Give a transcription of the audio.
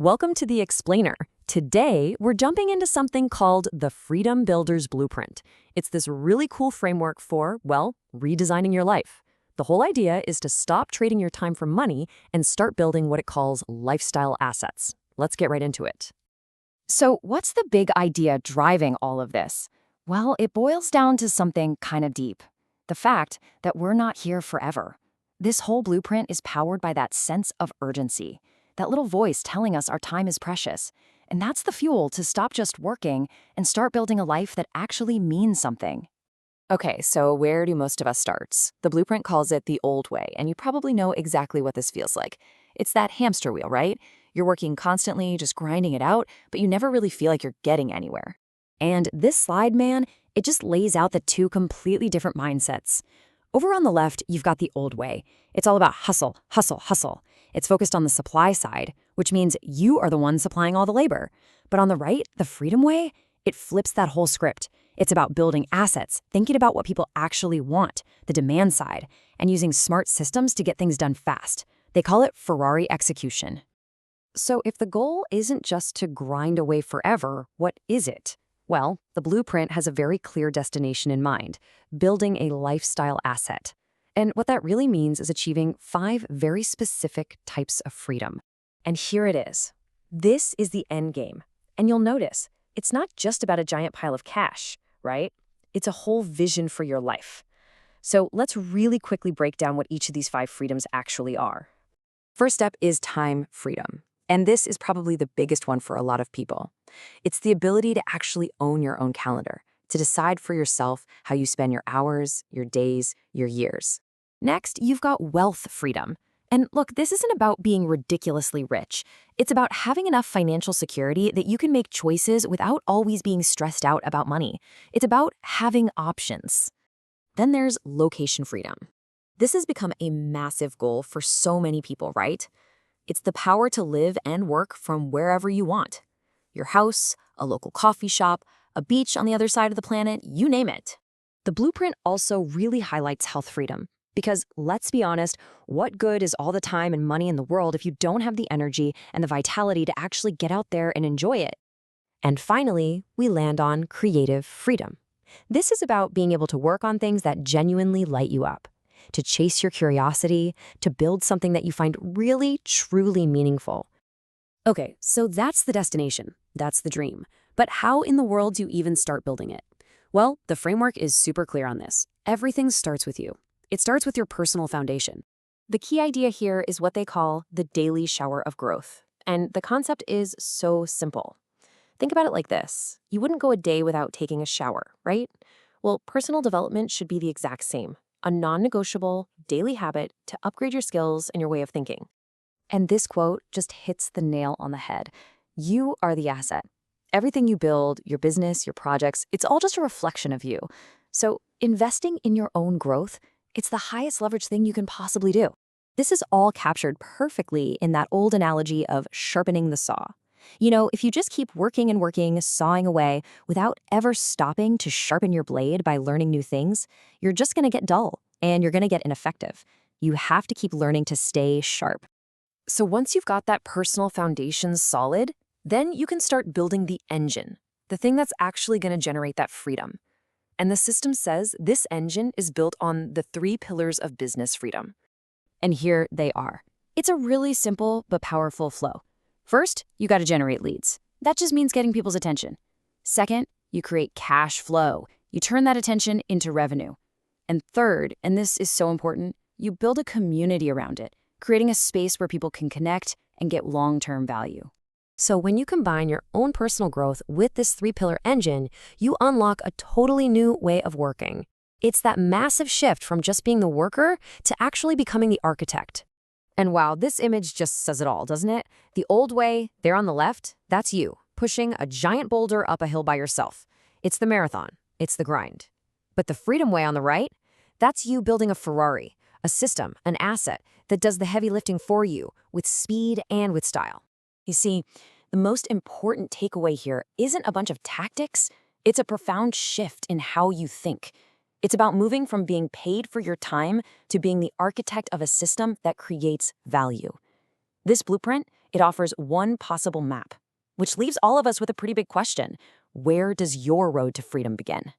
Welcome to the Explainer. Today, we're jumping into something called the Freedom Builder's Blueprint. It's this really cool framework for, well, redesigning your life. The whole idea is to stop trading your time for money and start building what it calls lifestyle assets. Let's get right into it. So, what's the big idea driving all of this? Well, it boils down to something kind of deep. The fact that we're not here forever. This whole blueprint is powered by that sense of urgency, that little voice telling us our time is precious. And that's the fuel to stop just working and start building a life that actually means something. Okay, so where do most of us start? The blueprint calls it the old way, and you probably know exactly what this feels like. It's that hamster wheel, right? You're working constantly, just grinding it out, but you never really feel like you're getting anywhere. And this slide, man, it just lays out the two completely different mindsets. Over on the left, you've got the old way. It's all about hustle, hustle, hustle. It's focused on the supply side, which means you are the one supplying all the labor. But on the right, the freedom way, it flips that whole script. It's about building assets, thinking about what people actually want, the demand side, and using smart systems to get things done fast. They call it Ferrari execution. So if the goal isn't just to grind away forever, what is it? Well, the blueprint has a very clear destination in mind, building a lifestyle asset. And what that really means is achieving 5 very specific types of freedom. And here it is. This is the end game. And you'll notice, it's not just about a giant pile of cash, right? It's a whole vision for your life. So let's really quickly break down what each of these 5 freedoms actually are. First step is time freedom. And this is probably the biggest one for a lot of people. It's the ability to actually own your own calendar, to decide for yourself how you spend your hours, your days, your years. Next, you've got wealth freedom. And look, this isn't about being ridiculously rich. It's about having enough financial security that you can make choices without always being stressed out about money. It's about having options. Then there's location freedom. This has become a massive goal for so many people, right? It's the power to live and work from wherever you want. Your house, a local coffee shop, a beach on the other side of the planet, you name it. The blueprint also really highlights health freedom. Because let's be honest, what good is all the time and money in the world if you don't have the energy and the vitality to actually get out there and enjoy it? And finally, we land on creative freedom. This is about being able to work on things that genuinely light you up, to chase your curiosity, to build something that you find really, truly meaningful. Okay, so that's the destination. That's the dream. But how in the world do you even start building it? Well, the framework is super clear on this. Everything starts with you. It starts with your personal foundation. The key idea here is what they call the daily shower of growth. And the concept is so simple. Think about it like this. You wouldn't go a day without taking a shower, right? Well, personal development should be the exact same. A non-negotiable daily habit to upgrade your skills and your way of thinking. And this quote just hits the nail on the head. You are the asset. Everything you build, your business, your projects, it's all just a reflection of you. So investing in your own growth, it's the highest leverage thing you can possibly do. This is all captured perfectly in that old analogy of sharpening the saw. You know, if you just keep working and working, sawing away, without ever stopping to sharpen your blade by learning new things, you're just going to get dull and you're going to get ineffective. You have to keep learning to stay sharp. So once you've got that personal foundation solid, then you can start building the engine, the thing that's actually going to generate that freedom. And the system says this engine is built on the 3 pillars of business freedom. And here they are. It's a really simple but powerful flow. First, you got to generate leads. That just means getting people's attention. Second, you create cash flow. You turn that attention into revenue. And third, and this is so important, you build a community around it, creating a space where people can connect and get long-term value. So when you combine your own personal growth with this 3-pillar engine, you unlock a totally new way of working. It's that massive shift from just being the worker to actually becoming the architect. And wow, this image just says it all, doesn't it? The old way, there on the left, that's you, pushing a giant boulder up a hill by yourself. It's the marathon. It's the grind. But the freedom way on the right, that's you building a Ferrari, a system, an asset that does the heavy lifting for you with speed and with style. You see, the most important takeaway here isn't a bunch of tactics. It's a profound shift in how you think. It's about moving from being paid for your time to being the architect of a system that creates value. This blueprint, It offers one possible map, which leaves all of us with a pretty big question. Where does your road to freedom begin?